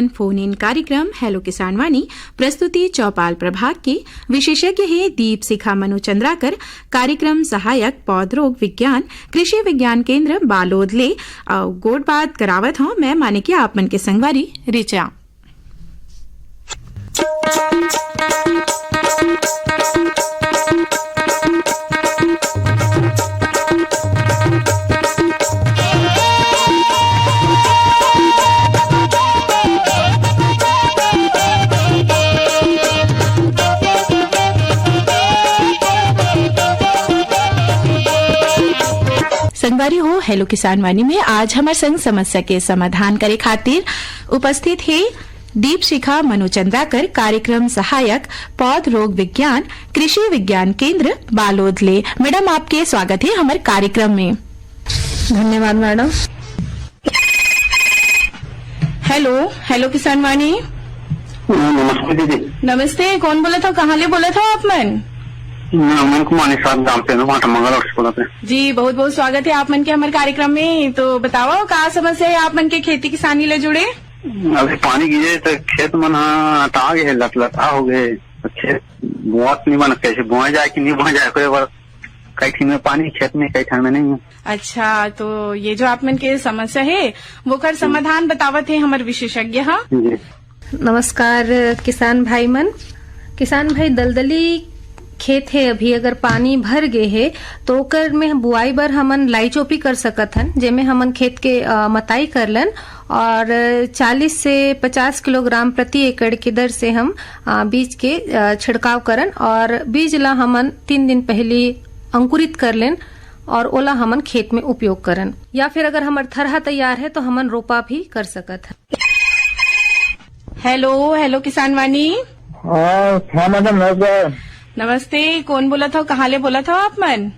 किसान phone in कार्यक्रम hello किसान वाणी प्रस्तुति चौपाल प्रभाग के विशेषज्ञ है दीप शिखा मनु चंद्राकर कार्यक्रम सहायक पौधरोग विज्ञान कृषि विज्ञान केंद्र बालोद ले गोड बात करावत हूं मैं मानिकी आप मन के संगवारी रिचा। संगवारी हो हेलो किसान वाणी में आज हमारे संग समस्या के समाधान करे खातिर उपस्थित है दीप शिखा मनु चंद्राकर कार्यक्रम सहायक पौध रोग विज्ञान कृषि विज्ञान केंद्र बालोदले। मैडम आपके स्वागत है हमारे कार्यक्रम में। धन्यवाद मैडम। हेलो हेलो किसान वाणी। नमस्ते दीदी। नमस्ते, कौन बोला था, कहाँ ले बोला था आप मन? मन कुमार निषाद नाम से मंगलौर से बोला था जी। बहुत बहुत स्वागत है आप मन के हमारे कार्यक्रम में। तो बताओ का समस्या है आप मन के खेती किसानी ले जुड़े? अभी पानी गिरे तो खेत मन हटा गए, लता हो गए, खेत बहुत नहीं बना, कैसे बोआ जाए कि नहीं बोआ जाए, कोई बार कई ठन में पानी खेत में कई ठन में नहीं है। अच्छा, तो ये जो आप मन के समस्या है वो कर समाधान बतावत है हमारे विशेषज्ञ। हाँ जी नमस्कार किसान भाई मन। किसान भाई दलदली खेत है, अभी अगर पानी भर गए है तो ओकर में बुआई बर हमन लाई चोपी कर सकत हन, जेमे हमन खेत के मताई करलन और 40 से 50 किलोग्राम प्रति एकड़ की दर से हम बीज के छिड़काव करन और बीज ला हमन 3 दिन पहले अंकुरित कर लेन और ओला हमन खेत में उपयोग करन, या फिर अगर हमार थरहा तैयार है तो हमन रोपा भी कर सकत हन। हेलो हेलो किसान वाणी। हाँ मैडम नमस्कार। नमस्ते, कौन बोला था, कहाँ ले बोला था आप मन?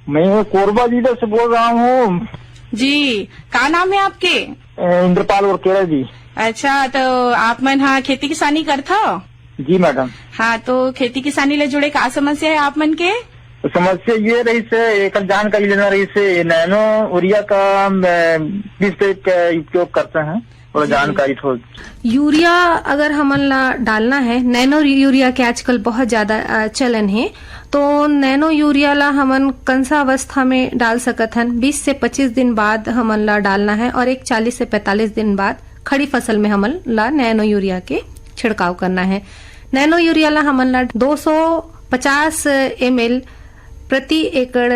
मैं कोरबा जिले से बोल रहा हूँ जी। का नाम है आपके? इंद्रपाल और केरा जी। अच्छा, तो आप मन हाँ खेती किसानी करता? जी मैडम। हाँ, तो खेती किसानी ले जुड़े का समस्या है आप मन के? समस्या ये रही से एक जानकारी लेना रही से नैनो यूरिया का किस पे उपयोग करते हैं और जानकारी थोड़ी। यूरिया अगर हमन ला डालना है, नैनो यूरिया के आजकल बहुत ज्यादा चलन है, तो नैनो यूरिया ला हमन कंसा अवस्था में डाल सकत हन। 20 से 25 दिन बाद हमन ला डालना है और एक 40 से 45 दिन बाद खड़ी फसल में हमन ला नैनो यूरिया के छिड़काव करना है। नैनो यूरिया ला हमन ला 250 ml प्रति एकड़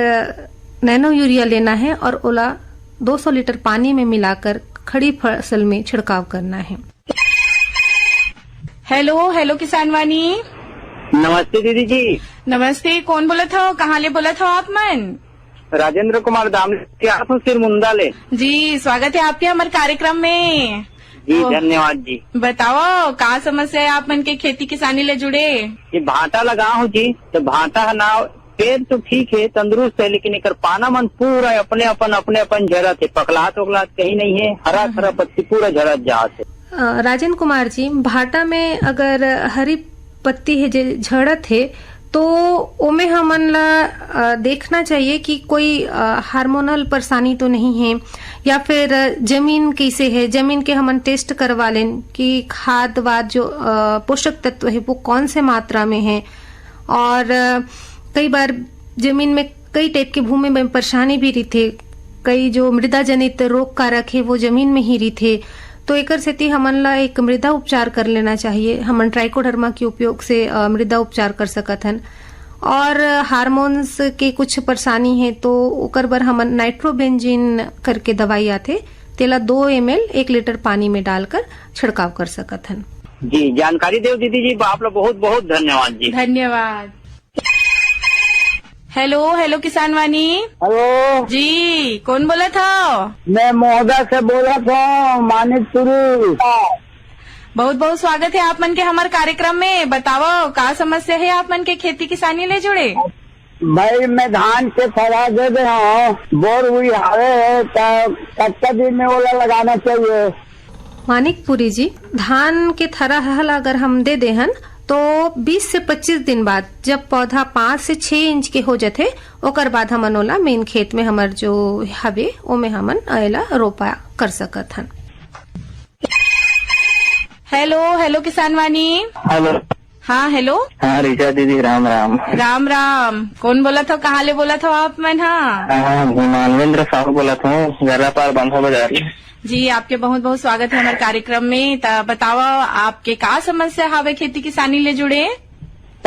नैनो यूरिया लेना है और ओला 200 लीटर पानी में मिलाकर खड़ी फसल में छिड़काव करना है। हेलो हेलो किसान वाणी। नमस्ते दीदी जी। नमस्ते, कौन बोला था, कहाँ ले बोला था आप मन? राजेंद्र कुमार दामले सिर मुंदा ले। जी, स्वागत है आपके हमारे कार्यक्रम में। जी धन्यवाद जी। बताओ का समस्या है आप मन के खेती किसानी ले जुड़े? ये भाटा लगा हूँ जी, तो भाटा ना पेड़ तो ठीक है, तंदुरुस्त है, लेकिन एक पाना मन पूरा अपने अपन झरत है, पकलात वकलात कहीं नहीं है, हरा हरा पत्ती पूरा झरत जात है। राजेंद्र कुमार जी, भाटा में अगर हरी पत्ती है जो झड़त है तो ओमे हमन ला देखना चाहिए कि कोई हार्मोनल परेशानी तो नहीं है, या फिर जमीन कैसे है, जमीन के हमन टेस्ट करवा लें कि खाद वाद जो पोषक तत्व है वो कौन से मात्रा में है। और कई बार जमीन में कई टाइप की भूमि में परेशानी भी रही थे, कई जो मृदा जनित रोग कारक है वो जमीन में ही रही थे, तो एकर सेती हमन ला एक मृदा उपचार कर लेना चाहिए। हमन ट्राइकोडर्मा के उपयोग से मृदा उपचार कर सकत हन। और हार्मोन्स के कुछ परेशानी है तो ओकर बर हमन नाइट्रोबेंजीन करके दवाई आथे, तेला 2 ml 1 लीटर पानी में डालकर छिड़काव कर सकत हन। जी जानकारी देव दीदी जी, आप लोग बहुत बहुत धन्यवाद जी। धन्यवाद। हेलो हेलो किसान वाणी। हेलो जी, कौन बोला था? मैं महोदय से बोला था, मानिकपुरी। बहुत बहुत स्वागत है आप मन के हमारे कार्यक्रम में। बताओ का समस्या है आप मन के खेती किसानी ले जुड़े? भाई मैं धान के फरा दे रहा हूँ, बोर हुई हारे है, कच्चा दिन में ओला लगाना चाहिए। मानिकपुरी जी, धान के थरा हल अगर हम दे देहन तो 20 से 25 दिन बाद जब पौधा 5 से 6 इंच के हो जाते ओकर बाद हमन ओला मेन खेत में हमर जो हवे ओमे हमन एला रोपा कर सकत हन। हेलो हेलो किसान वाणी। हेलो। हाँ हेलो। हाँ रीचा दीदी, राम राम। राम राम। कौन बोला था, कहाँ ले बोला था आप मन? हाँ मानवेंद्र साहू बोला था, जरा पार बांधा बाजार। जी, आपके बहुत बहुत स्वागत है हमारे कार्यक्रम में। बताओ आपके का समस्या हावे खेती किसानी ले जुड़े?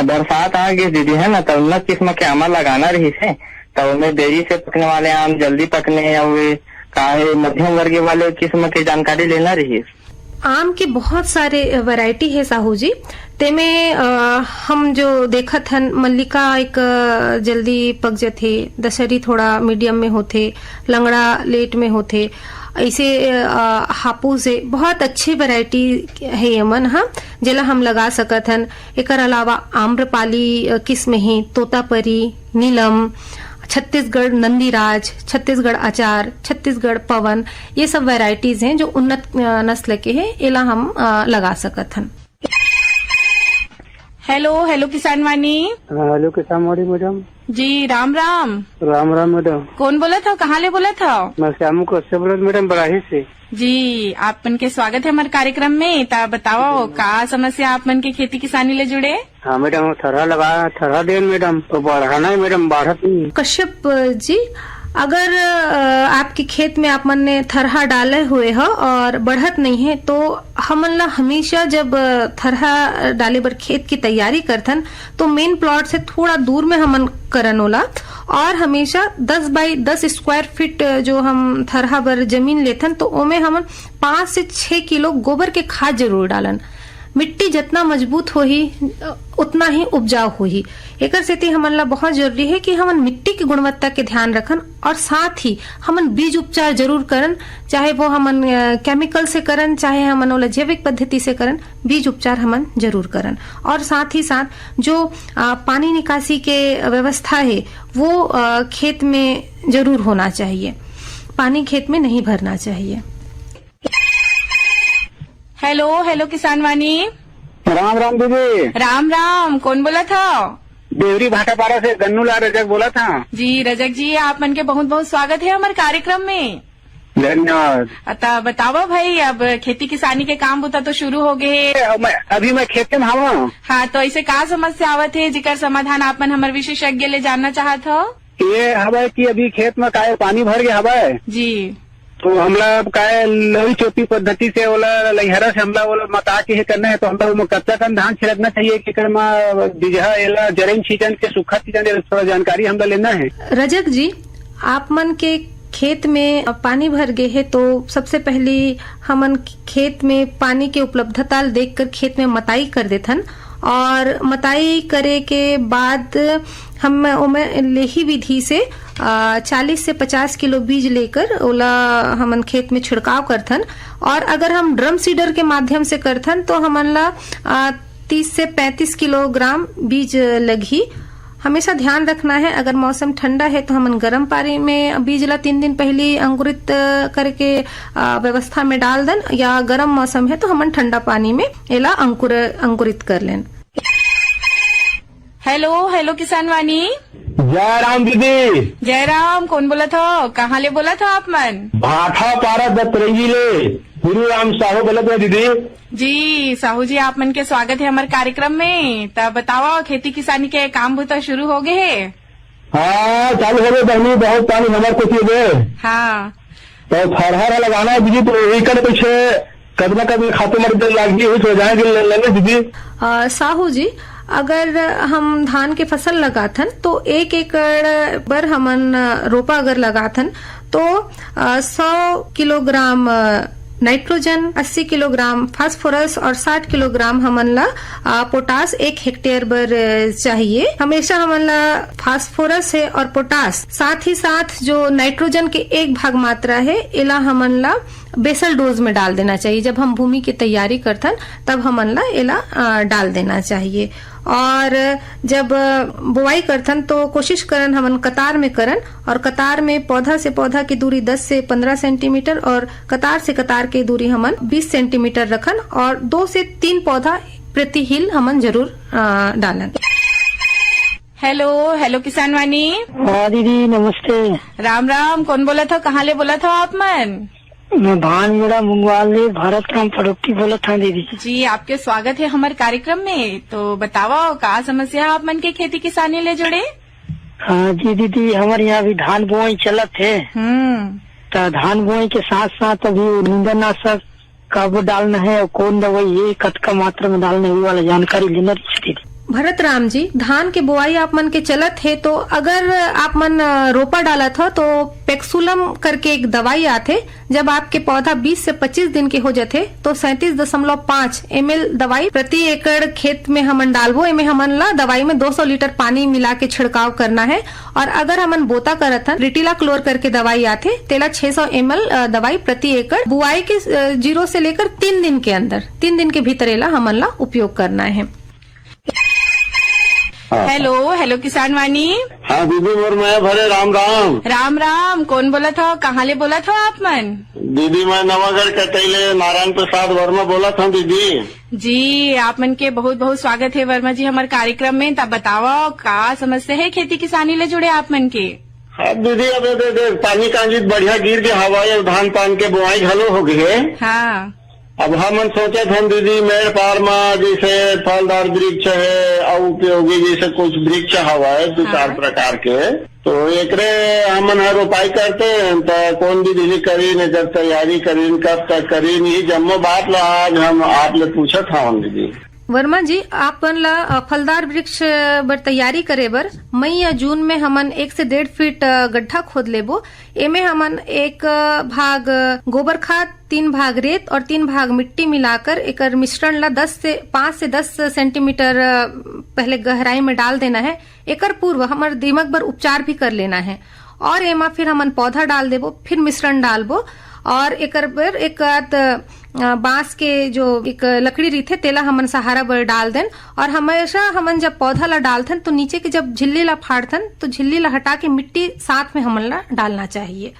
बरसात आ गई दीदी है ना, तो उन्नत किस्म के आम लगाना रही है, तो उनमें देरी से पकने वाले आम जल्दी पकने या वे काहे मध्यम वर्गीय वाले किस्म की जानकारी लेना रही। आम के बहुत सारे वैरायटी है साहू जी। तेमे हम जो देखत हन, मल्लिका एक जल्दी पक जाथे, दशहरी थोड़ा मीडियम में होथे, लंगड़ा लेट में होथे, ऐसे हापुस है, बहुत अच्छी वैरायटी है यमन। हाँ, जेला हम लगा सकत हन। एकर अलावा आम्रपाली किस्म है, तोतापरी, नीलम, छत्तीसगढ़ नंदीराज, छत्तीसगढ़ आचार, छत्तीसगढ़ पवन, ये सब वैरायटीज हैं जो उन्नत नस्ल के हैं, एला हम लगा सकत हन। हेलो हेलो किसान वाणी। हेलो किसान वाणी मैडम। जी राम राम। राम राम मैडम। कौन बोला था, कहाँ ले बोला था? मैं श्यामू कश्यप बोला मैडम, बड़ाही से। जी, आप मन के स्वागत है हमारे कार्यक्रम में। बताओ का समस्या आप मन के खेती किसानी ले जुड़े? हाँ मैडम, थरहा देन मैडम, तो बढ़ाना है मैडम, बढ़त नहीं। कश्यप जी, अगर आपके खेत में आप मन ने थरहा डाले हुए हो और बढ़त नहीं है, तो हमन ला हमेशा जब थरहा डाले बर खेत की तैयारी करथन, तो मेन प्लॉट से थोड़ा दूर में हमन करन ओला, और हमेशा 10 बाई 10 स्क्वायर फीट जो हम थरहा बर जमीन लेथन, तो ओमे हमन 5 से 6 किलो गोबर के खाद जरूर डालन। मिट्टी जितना मजबूत होही उतना ही उपजाऊ होही। एकर सेती हमन ला बहुत जरूरी है कि हमन मिट्टी की गुणवत्ता के ध्यान रखन, और साथ ही हमन बीज उपचार जरूर करन, चाहे वो हमन केमिकल से करन, चाहे हमन ओला जैविक पद्धति से करन, बीज उपचार हमन जरूर करन। और साथ ही साथ जो पानी निकासी के व्यवस्था है वो खेत में जरूर होना चाहिए, पानी खेत में नहीं भरना चाहिए। हेलो हेलो किसान वाणी। राम राम दीदी। राम राम। कौन बोला था? देवरी भाटापारा से गन्नूलाल रजक बोला था। जी रजक जी, आप मन के बहुत बहुत स्वागत है हमारे कार्यक्रम में। धन्यवाद। बताओ भाई, अब खेती किसानी के काम होता तो शुरू हो गए। अभी मैं खेत में हूँ। हाँ, तो ऐसे का समस्या आवत है जिकर समाधान आप मन हमारे विशेषज्ञ ले जानना चाहत हो? ये हवा कि अभी खेत में काय पानी भर गया हवा जी, तो हमला काय लही चोपी पद्धति से ओला लहरा से हमला ओला मता के करना है, तो हमला कच्चा कन धान छिड़कना चाहिए कि बीजा एला जरैन सीजन के सूखा सीजन, थोड़ा जानकारी हमला लेना है। रजक जी, आप मन के खेत में पानी भर गए है, तो सबसे पहले हमन खेत में पानी के उपलब्धता देखकर खेत में मताई कर देथन, और मताई करे के बाद हम लेही विधि से 40 से 50 किलो बीज लेकर ओला हमन खेत में छिड़काव करथन। और अगर हम ड्रम सीडर के माध्यम से करथन, तो हमन ला 30 से 35 किलोग्राम बीज लगी। हमेशा ध्यान रखना है, अगर मौसम ठंडा है तो हमन गर्म पानी में बीज ला 3 दिन पहले अंकुरित करके व्यवस्था में डाल दें, या गर्म मौसम है तो हमन ठंडा पानी में एला अंकुरित कर लें। हेलो हेलो किसान वाणी। जय राम दीदी। जय राम। कौन बोला था, कहाँ ले बोला था आप मन? भाटापारा दत्तरंगी ले गुरु राम साहू बोला था दीदी। जी साहू जी, आप मन के स्वागत है हमारे कार्यक्रम में। तब बताओ, खेती किसानी के काम होता शुरू हो गए है? हाँ, चालू हो गए बहनी, बहुत पानी हमारे को चाहिए। हाँ, तो फरहरा लगाना है दीदी, तो एकड़ पीछे कदम कदम खाते मर लागी हुई हो जाएंगे लेने दीदी। साहू जी, अगर हम धान के फसल लगाथन, तो 1 एकड़ पर हमन रोपा अगर लगाथन, तो 100 किलोग्राम नाइट्रोजन, 80 किलोग्राम फास्फोरस और 60 किलोग्राम हमन ला पोटास 1 हेक्टेयर पर चाहिए। हमेशा हमन ला फास्फोरस है और पोटास, साथ ही साथ जो नाइट्रोजन के 1 भाग मात्रा है, इला हमन ला बेसल डोज में डाल देना चाहिए। जब हम भूमि की तैयारी करथन, तब हमन ला इला डाल देना चाहिए। और जब बुआई करथन, तो कोशिश करन हमन कतार में करन, और कतार में पौधा से पौधा की दूरी 10 से 15 सेंटीमीटर और कतार से कतार की दूरी हमन 20 सेंटीमीटर रखन, और 2 से 3 पौधा प्रति हिल हमन जरूर डालन। हेलो हेलो किसान वाणी। हाँ दीदी, नमस्ते। राम राम। कौन बोला था, कहाँ ले बोला था आप मन? मैं भान मेरा मुंगवाली भारत राम पड़ोकी बोला था दीदी। जी, आपके स्वागत है हमारे कार्यक्रम में। तो बताओ का समस्या आप मन के खेती किसानी ले जुड़े? हाँ जी दीदी, हमारे यहाँ भी धान बुआई चलत है। तो धान बुआई के साथ साथ अभी निंदानाशक कब डालना है और कौन दवाई ये कतका मात्रा में डालना है ये वाला जानकारी लेना थी। भरत राम जी, धान के बुआई आप मन के चलत है तो अगर आप मन रोपा डाला था तो पेक्सुलम करके एक दवाई आथे। जब आपके पौधा 20 से 25 दिन के हो जाते तो 37.5 ml दवाई प्रति एकड़ खेत में हमन डालबो। एमे हमन ला दवाई में 200 लीटर पानी मिला के छिड़काव करना है। और अगर हमन बोता करत हन रिटिला क्लोर करके दवाई आथे तेला 600 ml दवाई प्रति एकड़ बुआई के 0 से लेकर 3 दिन के अंदर 3 दिन के भीतर एला हमन ला उपयोग करना है। हेलो किसान वाणी। हाँ दीदी, और मैं भरे राम राम। राम राम, कौन बोला था? कहाँ ले बोला था आप मन? दीदी मैं नवागढ़ कटैले नारायण प्रसाद वर्मा बोला था दीदी। जी, आप मन के बहुत बहुत स्वागत है वर्मा जी हमारे कार्यक्रम में। तब बताओ का समस्या है खेती किसानी ले जुड़े आप मन के? हाँ दीदी, अब दे पानी कांजी बढ़िया गिर के हवा धान पान के बुआई घलो हो गई है। हाँ, अब हम सोचे थे दीदी मेरे पार में जैसे फलदार वृक्ष है और उपयोगी जैसे कुछ वृक्ष हवा है 2-4 प्रकार के, तो एकरे हमन रोपाई करते हैं तो कौन विधि करी न जब तैयारी करी कब तक करी ये जम्मो बात ला आज हम आप ले पूछा था दीदी। वर्मा जी, आपन ला फलदार वृक्ष बर तैयारी करे बर मई या जून में हमन 1 से 1.5 फीट गड्ढा खोद लेबो। एमे हमन 1 भाग गोबर खाद, 3 भाग रेत और 3 भाग मिट्टी मिलाकर एकर मिश्रण ला 5 से 10 सेंटीमीटर पहले गहराई में डाल देना है। एकर पूर्व हमर दीमक बर उपचार भी कर लेना है और एमा फिर हमन पौधा डाल देबो, फिर मिश्रण डालबो और एकर पर एक बांस के जो एक लकड़ी रही थे तेला हमन सहारा बर डाल देन। और हमेशा हमन जब पौधा ला डालथन तो नीचे के जब झिल्ली ला फाड़थन तो झिल्ली ला हटा के मिट्टी साथ में हमन ला डालना चाहिए।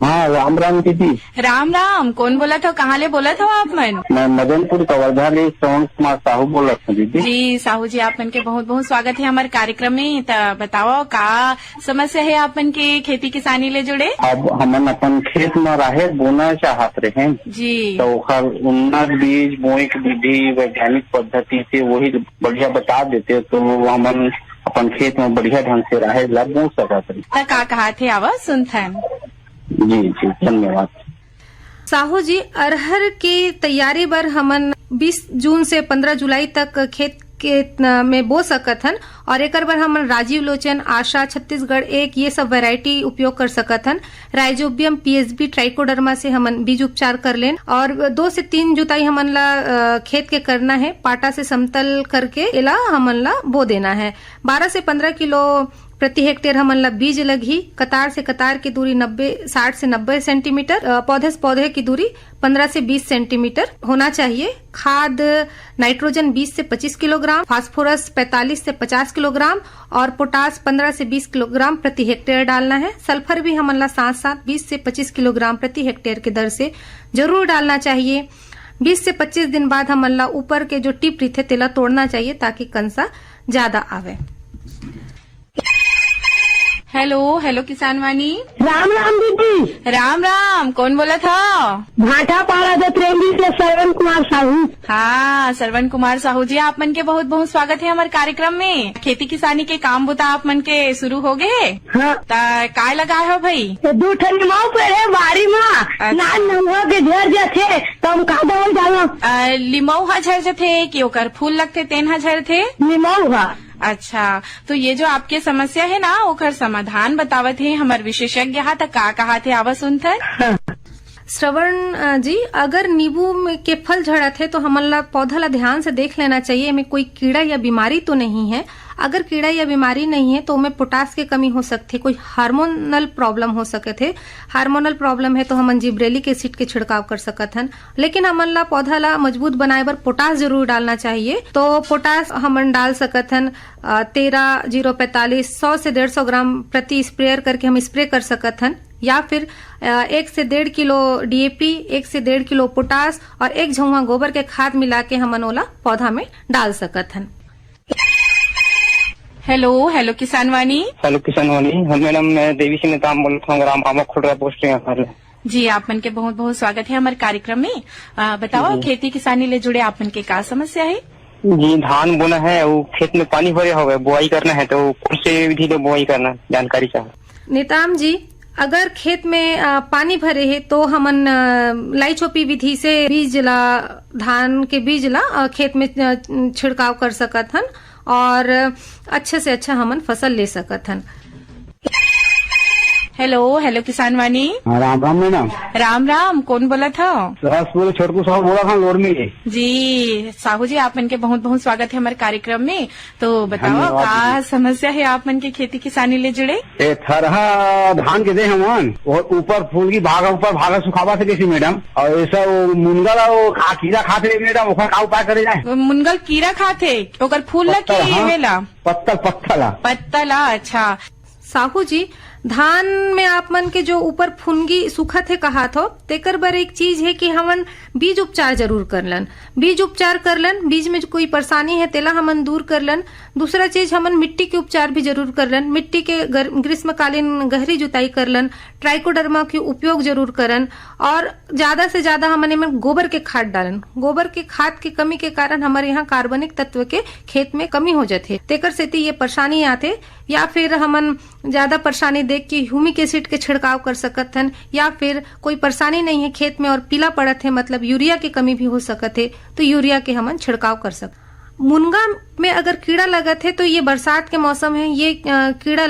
हाँ राम राम दीदी। राम राम, कौन बोला था? कहाँ ले बोला था आप मन? मैं मदनपुर कवर्धा ले श्रवण कुमार साहू बोला था दीदी। जी साहू जी, आप मन के बहुत बहुत स्वागत है हमारे कार्यक्रम में। तो बताओ का समस्या है आप मन के खेती किसानी ले जुड़े? अब हमन अपन खेत में राहेर बोना चाहत रहे जी, तो ओकर उन्नत बीज बोए की विधि वैज्ञानिक पद्धति से वही बढ़िया बता देते तो हमन अपन खेत में बढ़िया ढंग से राहेर ला बो सकत। का कहा थे आवाज सुनथन? जी जी, धन्यवाद। साहू जी, अरहर की तैयारी बर हमन 20 जून से 15 जुलाई तक खेत के में बो सकत हन और एकर बर हमन राजीव लोचन, आशा, छत्तीसगढ़ 1 ये सब वैरायटी उपयोग कर सकत हन। राइजोबियम पीएसबी ट्राइकोडर्मा से हमन बीज उपचार कर लेन और 2 से 3 जुताई हमन ला खेत के करना है। पाटा से समतल करके एला हमन ला बो देना है। 12 से 15 किलो प्रति हेक्टेयर हमन ला बीज लगही। कतार से कतार की दूरी 60 से 90 सेंटीमीटर, पौधे से पौधे की दूरी 15 से 20 सेंटीमीटर होना चाहिए। खाद नाइट्रोजन 20 से 25 किलोग्राम, फास्फोरस 45 से 50 किलोग्राम और पोटास 15 से 20 किलोग्राम प्रति हेक्टेयर डालना है। सल्फर भी हमन ला साथ साथ 20 से 25 किलोग्राम प्रति हेक्टेयर की दर से जरूर डालना चाहिए। 20 से 25 दिन बाद हमन ला ऊपर के जो टिप रही थे तेला तोड़ना चाहिए ताकि कंसा ज्यादा आवे। हेलो किसान वाणी। राम राम दीदी। राम राम, कौन बोला था? भाटा पारा दत्रेंगी से श्रवण कुमार साहू। हाँ, श्रवण कुमार साहू जी, आप मन के बहुत बहुत स्वागत है हमारे कार्यक्रम में। खेती किसानी के काम बुता आप मन के शुरू हो गए? हाँ। काय लगाए हो भाई? 2 ठन लिमाऊ पेड़ बाड़ी में नान नंगा के झर जाथे तो हम का दवाई डालो? लिमाऊ हा झर जाथे कि ओकर फूल लगते तेन हा झर थे? लिमाऊ हा। अच्छा, तो ये जो आपके समस्या है ना ओकर समाधान बतावत है हमारे विशेषज्ञ हा तो का कहा थे आवा सुनथन? श्रवण जी, अगर नींबू के फल झड़त है तो हमन ला पौधा ला ध्यान से देख लेना चाहिए में कोई कीड़ा या बीमारी तो नहीं है। अगर कीड़ा या बीमारी नहीं है तो उनमें पोटास की कमी हो सकती है, कोई हार्मोनल प्रॉब्लम हो सके थे। हार्मोनल प्रॉब्लम है तो हमन जिब्रेलिक एसिड के छिड़काव कर सकत हन। लेकिन हमन ला पौधा ला मजबूत बनाए बर पोटास जरूर डालना चाहिए। तो पोटास हमन डाल सकत हन 13-045 100 से 150 ग्राम प्रति स्प्रेयर करके हम स्प्रे कर सकत हन, या फिर 1 से 1.5 किलो डीएपी, 1 से 1.5 किलो पोटास और 1 झौवा गोबर के खाद मिला के हमन ओला पौधा में डाल सकत हन। हेलो किसान वाणी। हेलो किसान वाणी। हाँ मैडम, मैं देवी सिंह नेताम बोल रहा हूँ, ग्राम आमा खुडरा पोस्ट यहाँ। जी, आप मन के बहुत बहुत स्वागत है हमारे कार्यक्रम में। बताओ, खेती किसानी ले जुड़े आप मन के का समस्या है? जी, धान बोना है, वो खेत में पानी भरे हुए, बुआई करना है, तो कौन से विधि से बुआई करना, जानकारी चाहिए। नेताम जी, अगर खेत में पानी भरे है तो हमन लाई छोपी विधि से बीज ला, धान के बीज ला खेत में छिड़काव कर सकत हन और अच्छे से अच्छा हमन फसल ले सकत हन। हेलो किसान वाणी। राम राम मैडम। राम राम, कौन बोला था? बोले छोटकू साहब बोला था लोड में। जी साहू जी, आप मन के बहुत बहुत स्वागत है हमारे कार्यक्रम में। तो बताओ, का समस्या है आप मन के खेती किसानी ले जुड़े? थरहा धान के दे हमन और ऊपर फूल की भागा सुखावा से कैसी मैडम, और ऐसा मुनगल कीड़ा खाते मैडम, ओखर का उपाय करे जाए? मुनगल कीड़ा खाते, ओकर फूल ला की वेला? पत्तला। अच्छा साहू जी, धान में आप मन के जो ऊपर फुनगी सुखत है कहा थो, तेकर बर एक चीज है कि हमन बीज उपचार जरूर करलन। बीज उपचार करलन, बीज में कोई परेशानी है तेला हमन दूर करलन। दूसरा चीज, हमन मिट्टी के उपचार भी जरूर करलन। मिट्टी के ग्रीष्मकालीन गहरी जुताई करलन, ट्राइकोडर्मा के उपयोग जरूर करन और ज्यादा से ज्यादा हमन इनमें गोबर के खाद डालन। गोबर के खाद की कमी के कारण हमारे यहाँ कार्बनिक तत्व के खेत में कमी हो जाते, तेकर सेती ये परेशानी आते। या फिर हमन ज्यादा परेशानी देख के ह्यूमिक एसिड के छिड़काव कर सकत हन, या फिर कोई परेशानी नहीं है खेत में और पीला पड़त है, मतलब यूरिया की कमी भी हो सकत है, तो यूरिया के हमन छिड़काव कर सकते। मुनगा में अगर कीड़ा लगत है तो ये बरसात के मौसम है, ये कीड़ा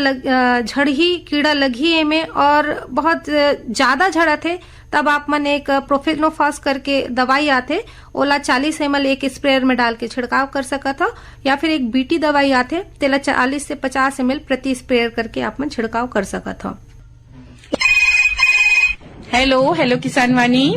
झड़ही कीड़ा लगी है में और बहुत ज्यादा झड़त है, तब आप मन एक प्रोफेनोफॉस करके दवाई आते, ओला 40 ml एक स्प्रेयर में डाल के छिड़काव कर सकत हो, या फिर एक बीटी दवाई आते, तेला 40 से 50 ml प्रति स्प्रेयर करके आप मन छिड़काव कर सकत हो। हेलो किसान वाणी।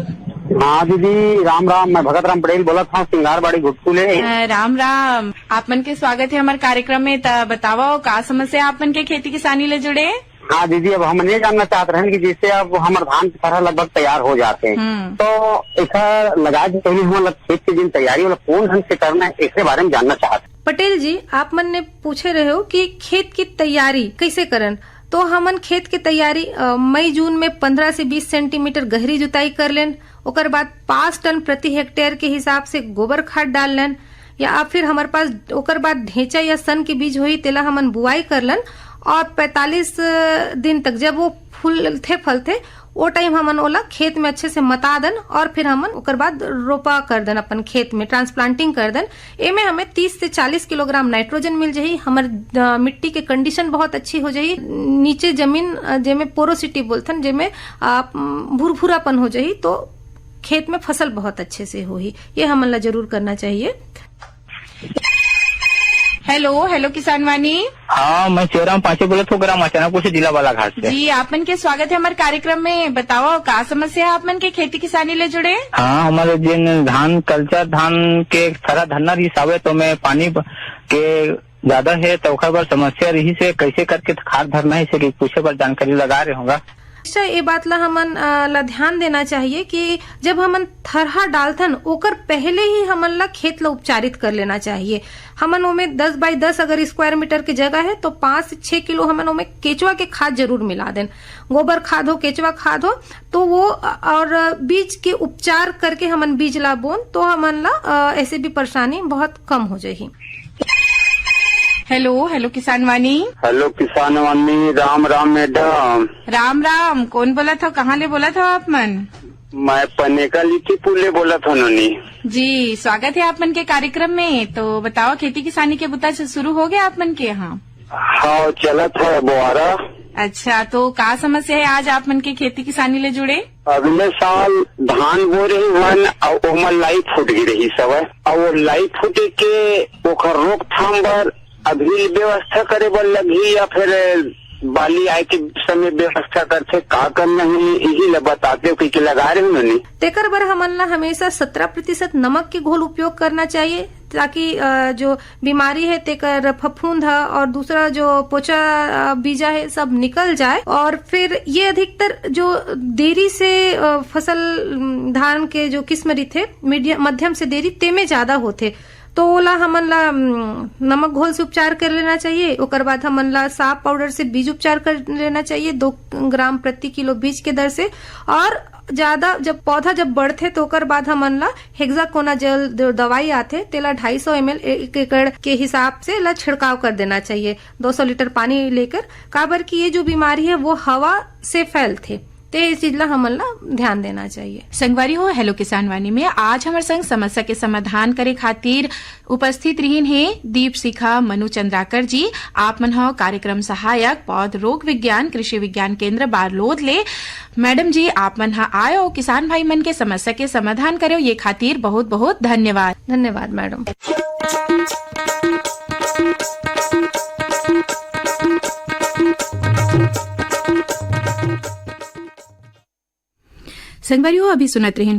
हाँ दीदी, राम राम। मैं भगत राम पटेल बोला था, सिंगारबाड़ी घुटकुले। राम राम, आप मन के स्वागत है हमारे कार्यक्रम में। बताओ, का समस्या आप मन के खेती किसानी ले जुड़े? हाँ दीदी, अब हम ये जानना चाहते हैं कि जिससे अब हमारे धान की तरह लगभग तैयार हो जाते हैं, तो ऐसा लगा कि पहले हमारे खेत की दिन तैयारी वाला कौन ढंग से करना है, इसके बारे में जानना चाहते हैं। पटेल जी, आप मन ने पूछे रहे हो कि खेत की तैयारी कैसे करन, तो हमन खेत की तैयारी मई जून में 15 से 20 सेंटीमीटर गहरी जुताई कर लेन। ओकर बाद 5 टन प्रति हेक्टेयर के हिसाब से गोबर खाद डाल लेन, या फिर हमारे पास ओकर बाद ढेंचा या सन के बीज होई तेला हमन बुआई कर लन और 45 दिन तक जब वो फूलते फलते वो टाइम हमन ओला खेत में अच्छे से मता दन और फिर हमन ओकर बाद रोपा कर दन, अपन खेत में ट्रांसप्लांटिंग कर दन। एमे हमें 30 से 40 किलोग्राम नाइट्रोजन मिल जाही, हमर मिट्टी के कंडीशन बहुत अच्छी हो जाही, नीचे जमीन जेमे पोरोसिटी बोलथन, जेमे भूरभूरापन हो जाही, तो खेत में फसल बहुत अच्छे से होही। ये हमन ला जरूर करना चाहिए। हेलो किसान वाणी। हाँ, मैं शिवराम पांचे बोला था, ग्राम अचानकपुर से, जिला बालाघाट से। जी, आप मन के स्वागत है हमारे कार्यक्रम में। बताओ, का समस्या है आप मन के खेती किसानी ले जुड़े? हाँ, हमारे जिन धान कल्चर धान के सारा धरना हिसाब है, तो मैं पानी के ज्यादा है, तो ओखर पर समस्या रही से कैसे करके खाद भरना है, इसे पूछे पर जानकारी लगा रहे होगा। ये बात ला हमन ला ध्यान देना चाहिए कि जब हमन थरहा डालथन ओकर पहले ही हमन ला खेत ला उपचारित कर लेना चाहिए। हमन ओमे 10 बाई 10 अगर स्क्वायर मीटर की जगह है तो 5 से 6 किलो हमन ओमे केचुआ के खाद जरूर मिला दें। गोबर खाद हो, केचुआ खाद हो, तो वो और बीज के उपचार करके हमन बीज ला बोन, तो हमन ला ऐसे भी परेशानी बहुत कम हो जाएगी। हेलो किसान वाणी। हेलो किसान वाणी, राम राम मैडम। राम राम, कौन बोला था, कहाँ ले बोला था आप मन? मैं पनेका लिखी पुले बोला था नोनी। जी, स्वागत है आप मन के कार्यक्रम में। तो बताओ, खेती किसानी के बुता से शुरू हो गया आप मन के यहाँ? हाँ, चलत है बोआरा। अच्छा, तो का समस्या है आज आप मन के खेती किसानी ले जुड़े? अगले साल धान बो रही मन और ओमा लाई फूट गई रही सब, और लाई फूटे के ओकर रोकथाम बर अभी व्यवस्था करे बर लगी, या फिर बाली आए के समय व्यवस्था करते का करना है, यही बताते हो कि लगा रहे हो। तेकर बर हमन ला हमेशा 17% नमक के घोल उपयोग करना चाहिए, ताकि जो बीमारी है तेकर फफूंद है और दूसरा जो पोचा बीजा है सब निकल जाए। और फिर ये अधिकतर जो देरी से फसल धान के जो किस्म रीथे, मध्यम से देरी तेमे ज्यादा होते, तो ओला हमन ला नमक घोल से उपचार कर लेना चाहिए। ओकर बाद हमन ला साफ पाउडर से बीज उपचार कर लेना चाहिए 2 ग्राम प्रति किलो बीज के दर से। और ज्यादा जब पौधा जब बढ़थे तो ओकर बाद हमन ला हेक्साकोनाजोल जो दवाई आथे तेला 250 ml 1 एकड़ के हिसाब से ला छिड़काव कर देना चाहिए 200 लीटर पानी लेकर। काबर की ये जो बीमारी है वो हवा से फैलथे, ते इस चीज ला हमन ला ध्यान देना चाहिए। संगवारी हो हेलो किसान वाणी में आज हमार संग समस्या के समाधान करे खातिर उपस्थित रहीन है दीप शिखा मनु चंद्राकर जी। आप मन हो कार्यक्रम सहायक पौध रोग विज्ञान कृषि विज्ञान केंद्र बारलोद ले। मैडम जी आप मन आयो किसान भाई मन के समस्या के समाधान करो ये खातिर बहुत बहुत धन्यवाद। धन्यवाद मैडम। संगवारी हो अभी सुनत रही